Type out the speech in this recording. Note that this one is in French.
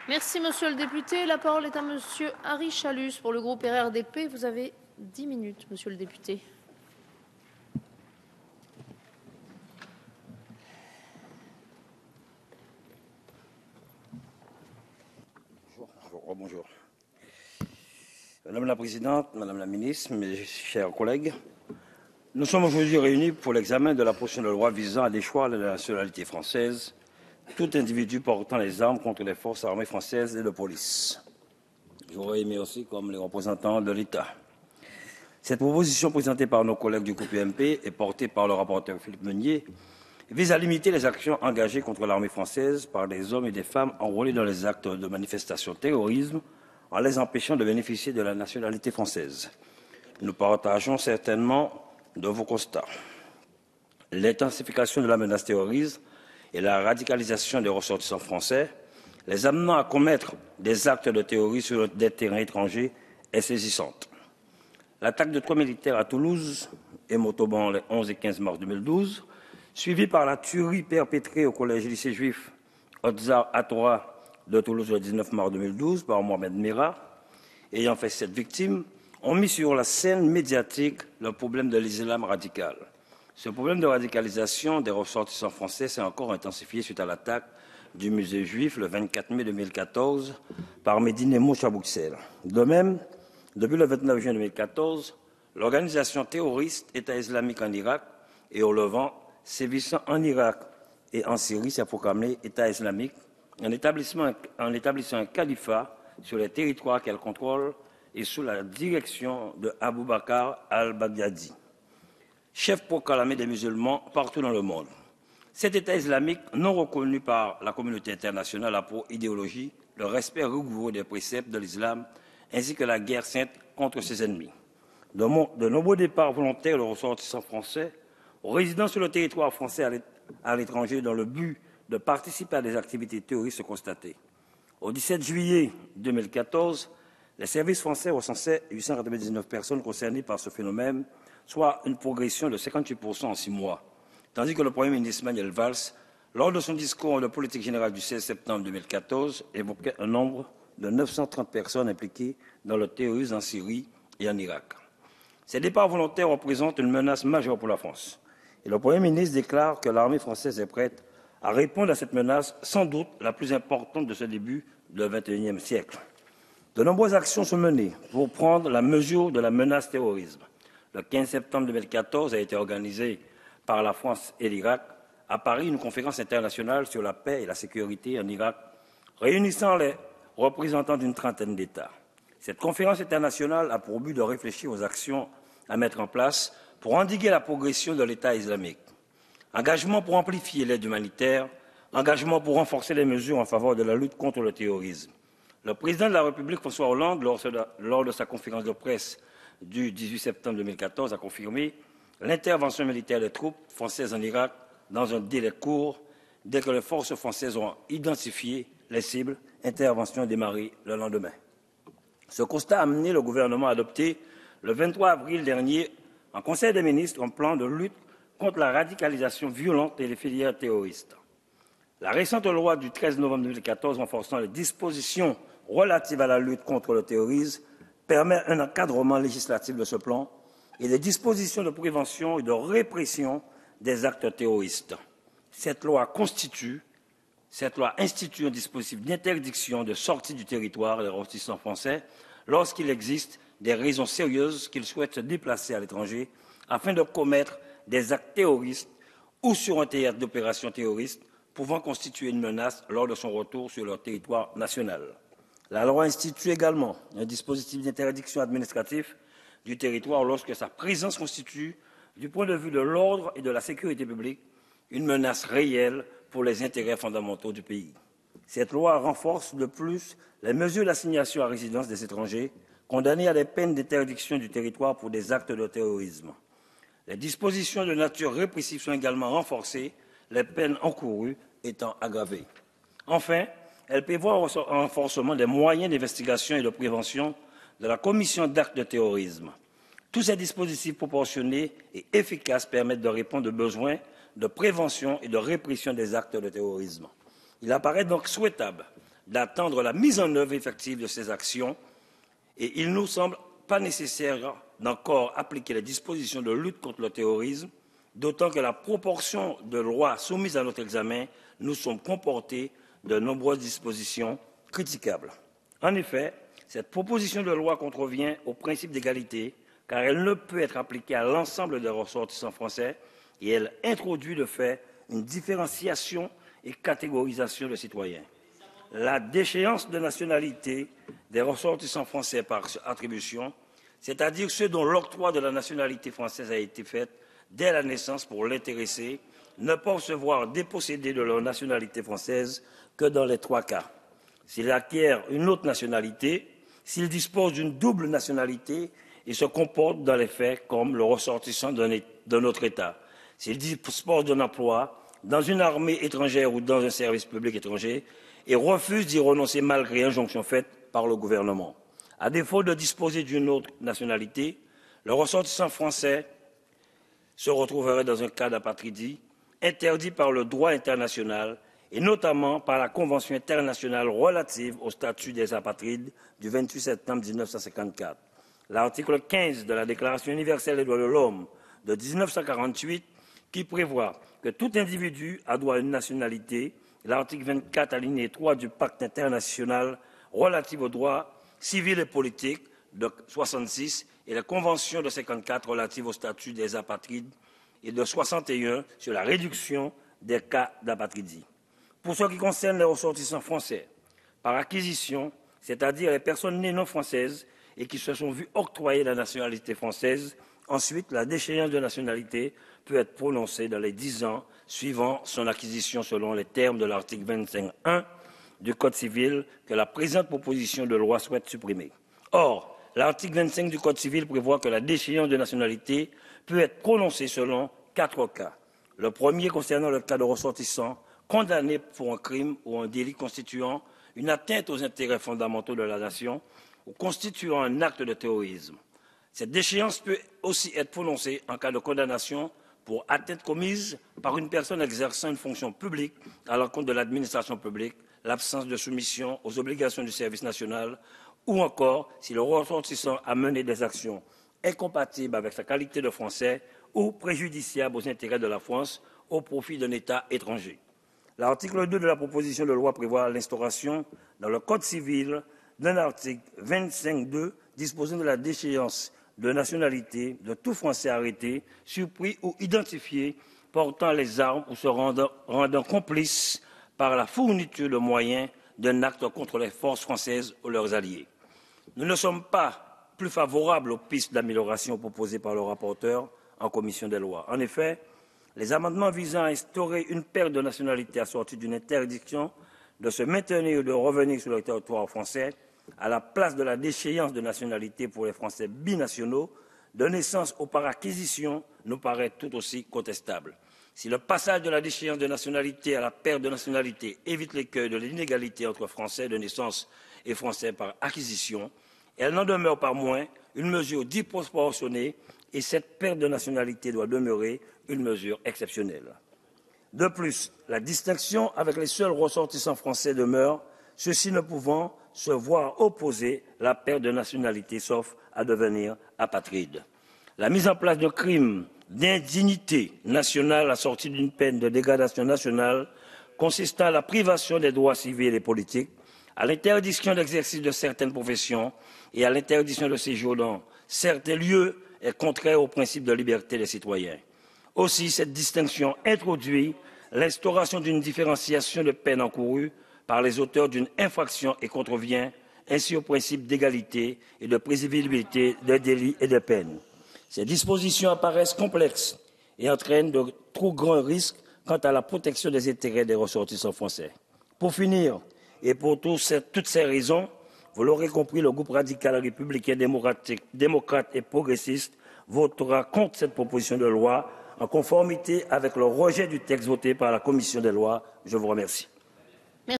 Merci, monsieur le député. La parole est à monsieur Harry Chalus pour le groupe RRDP. Vous avez 10 minutes, monsieur le député. Bonjour. Madame la Présidente, Madame la Ministre, mes chers collègues, nous sommes aujourd'hui réunis pour l'examen de la proposition de loi visant à déchoir de la nationalité française tout individu portant les armes contre les forces armées françaises et de police. J'aurais aimé aussi comme les représentants de l'État. Cette proposition présentée par nos collègues du groupe UMP et portée par le rapporteur Philippe Meunier vise à limiter les actions engagées contre l'armée française par des hommes et des femmes enrôlés dans les actes de manifestation terrorisme en les empêchant de bénéficier de la nationalité française. Nous partageons certainement de vos constats. L'intensification de la menace terroriste et la radicalisation des ressortissants français, les amenant à commettre des actes de terrorisme sur des terrains étrangers, est saisissante. L'attaque de 3 militaires à Toulouse et Montauban les 11 et 15 mars 2012, suivie par la tuerie perpétrée au collège lycée juif Otzar Atora de Toulouse le 19 mars 2012 par Mohamed Merah, ayant fait 7 victimes, ont mis sur la scène médiatique le problème de l'islam radical. Ce problème de radicalisation des ressortissants français s'est encore intensifié suite à l'attaque du musée juif le 24 mai 2014 par Mehdi Nemmouche à Bruxelles. De même, depuis le 29 juin 2014, l'organisation terroriste État islamique en Irak et au Levant, sévissant en Irak et en Syrie, s'est proclamé État islamique en établissant un califat sur les territoires qu'elle contrôle et sous la direction de Abou Bakr al-Baghdadi, chef proclamé des musulmans partout dans le monde. Cet État islamique, non reconnu par la communauté internationale, a pour idéologie le respect rigoureux des préceptes de l'islam ainsi que la guerre sainte contre ses ennemis. De nombreux départs volontaires de ressortissants français résidant sur le territoire français à l'étranger dans le but de participer à des activités terroristes se constataient. Au 17 juillet 2014, les services français recensaient 899 personnes concernées par ce phénomène, soit une progression de 58% en 6 mois, tandis que le Premier ministre Manuel Valls, lors de son discours de politique générale du 16 septembre 2014, évoquait un nombre de 930 personnes impliquées dans le terrorisme en Syrie et en Irak. Ces départs volontaires représentent une menace majeure pour la France. Et le Premier ministre déclare que l'armée française est prête à répondre à cette menace, sans doute la plus importante de ce début du XXIe siècle. De nombreuses actions sont menées pour prendre la mesure de la menace terrorisme. Le 15 septembre 2014 a été organisée par la France et l'Irak à Paris une conférence internationale sur la paix et la sécurité en Irak, réunissant les représentants d'une trentaine d'États. Cette conférence internationale a pour but de réfléchir aux actions à mettre en place pour endiguer la progression de l'État islamique. Engagement pour amplifier l'aide humanitaire, engagement pour renforcer les mesures en faveur de la lutte contre le terrorisme. Le président de la République, François Hollande, lors de sa conférence de presse du 18 septembre 2014, a confirmé l'intervention militaire des troupes françaises en Irak dans un délai court, dès que les forces françaises ont identifié les cibles, intervention démarrée le lendemain. Ce constat a amené le gouvernement à adopter le 23 avril dernier en Conseil des ministres un plan de lutte contre la radicalisation violente et les filières terroristes. La récente loi du 13 novembre 2014 renforçant les dispositions relatives à la lutte contre le terrorisme permet un encadrement législatif de ce plan et des dispositions de prévention et de répression des actes terroristes. Cette loi institue un dispositif d'interdiction de sortie du territoire des ressortissants français lorsqu'il existe des raisons sérieuses qu'ils souhaitent se déplacer à l'étranger afin de commettre des actes terroristes ou sur un théâtre d'opérations terroristes pouvant constituer une menace lors de son retour sur leur territoire national. La loi institue également un dispositif d'interdiction administrative du territoire lorsque sa présence constitue, du point de vue de l'ordre et de la sécurité publique, une menace réelle pour les intérêts fondamentaux du pays. Cette loi renforce de plus les mesures d'assignation à résidence des étrangers condamnés à des peines d'interdiction du territoire pour des actes de terrorisme. Les dispositions de nature répressive sont également renforcées, les peines encourues étant aggravées. Enfin, elle prévoit un renforcement des moyens d'investigation et de prévention de la commission d'actes de terrorisme. Tous ces dispositifs proportionnés et efficaces permettent de répondre aux besoins de prévention et de répression des actes de terrorisme. Il apparaît donc souhaitable d'attendre la mise en œuvre effective de ces actions et il ne nous semble pas nécessaire d'encore appliquer les dispositions de lutte contre le terrorisme, d'autant que la proportion de lois soumises à notre examen nous semble comporter de nombreuses dispositions critiquables. En effet, cette proposition de loi contrevient au principe d'égalité, car elle ne peut être appliquée à l'ensemble des ressortissants français et elle introduit de fait une différenciation et catégorisation des citoyens. La déchéance de nationalité des ressortissants français par attribution, c'est-à-dire ceux dont l'octroi de la nationalité française a été fait dès la naissance pour l'intéressé, ne peuvent se voir dépossédés de leur nationalité française que dans les 3 cas. S'il acquiert une autre nationalité, s'il dispose d'une double nationalité et se comporte dans les faits comme le ressortissant d'un autre État, s'il dispose d'un emploi dans une armée étrangère ou dans un service public étranger et refuse d'y renoncer malgré injonction faite par le gouvernement. À défaut de disposer d'une autre nationalité, le ressortissant français se retrouverait dans un cas d'apatridie interdit par le droit international et notamment par la Convention internationale relative au statut des apatrides du 28 septembre 1954. L'article 15 de la Déclaration universelle des droits de l'homme de 1948 qui prévoit que tout individu a droit à une nationalité, l'article 24 alinéa 3 du Pacte international relatif aux droits civils et politiques de 1966 et la Convention de 1954 relative au statut des apatrides et de 1961 sur la réduction des cas d'apatridie. Pour ce qui concerne les ressortissants français, par acquisition, c'est-à-dire les personnes nées non françaises et qui se sont vues octroyer la nationalité française, ensuite la déchéance de nationalité peut être prononcée dans les 10 ans suivant son acquisition selon les termes de l'article 25.1 du Code civil que la présente proposition de loi souhaite supprimer. Or, l'article 25 du Code civil prévoit que la déchéance de nationalité peut être prononcée selon 4 cas. Le premier concernant le cas de ressortissant condamné pour un crime ou un délit constituant une atteinte aux intérêts fondamentaux de la nation ou constituant un acte de terrorisme. Cette déchéance peut aussi être prononcée en cas de condamnation pour atteinte commise par une personne exerçant une fonction publique à l'encontre de l'administration publique, l'absence de soumission aux obligations du service national ou encore si le ressortissant a mené des actions incompatibles avec sa qualité de Français ou préjudiciables aux intérêts de la France au profit d'un État étranger. L'article 2 de la proposition de loi prévoit l'instauration dans le Code civil d'un article 25.2 disposant de la déchéance de nationalité de tout Français arrêté, surpris ou identifié portant les armes ou se rendant complice par la fourniture de moyens d'un acte contre les forces françaises ou leurs alliés. Nous ne sommes pas plus favorables aux pistes d'amélioration proposées par le rapporteur en commission des lois. En effet, les amendements visant à instaurer une perte de nationalité assortie d'une interdiction de se maintenir ou de revenir sur le territoire français à la place de la déchéance de nationalité pour les Français binationaux de naissance ou par acquisition nous paraît tout aussi contestable. Si le passage de la déchéance de nationalité à la perte de nationalité évite l'écueil de l'inégalité entre Français de naissance et Français par acquisition, elle n'en demeure pas moins une mesure disproportionnée et cette perte de nationalité doit demeurer une mesure exceptionnelle. De plus, la distinction avec les seuls ressortissants français demeure, ceux-ci ne pouvant se voir opposer la perte de nationalité sauf à devenir apatride. La mise en place de crimes d'indignité nationale assortis d'une peine de dégradation nationale consistant à la privation des droits civils et politiques, à l'interdiction d'exercice de certaines professions et à l'interdiction de séjour dans certains lieux est contraire au principe de liberté des citoyens. Aussi, cette distinction introduit l'instauration d'une différenciation de peines encourues par les auteurs d'une infraction et contrevient ainsi au principe d'égalité et de prévisibilité des délits et des peines. Ces dispositions apparaissent complexes et entraînent de trop grands risques quant à la protection des intérêts des ressortissants français. Pour finir, et pour toutes ces raisons, vous l'aurez compris, le groupe radical républicain démocrate et progressiste votera contre cette proposition de loi en conformité avec le rejet du texte voté par la commission des lois. Je vous remercie.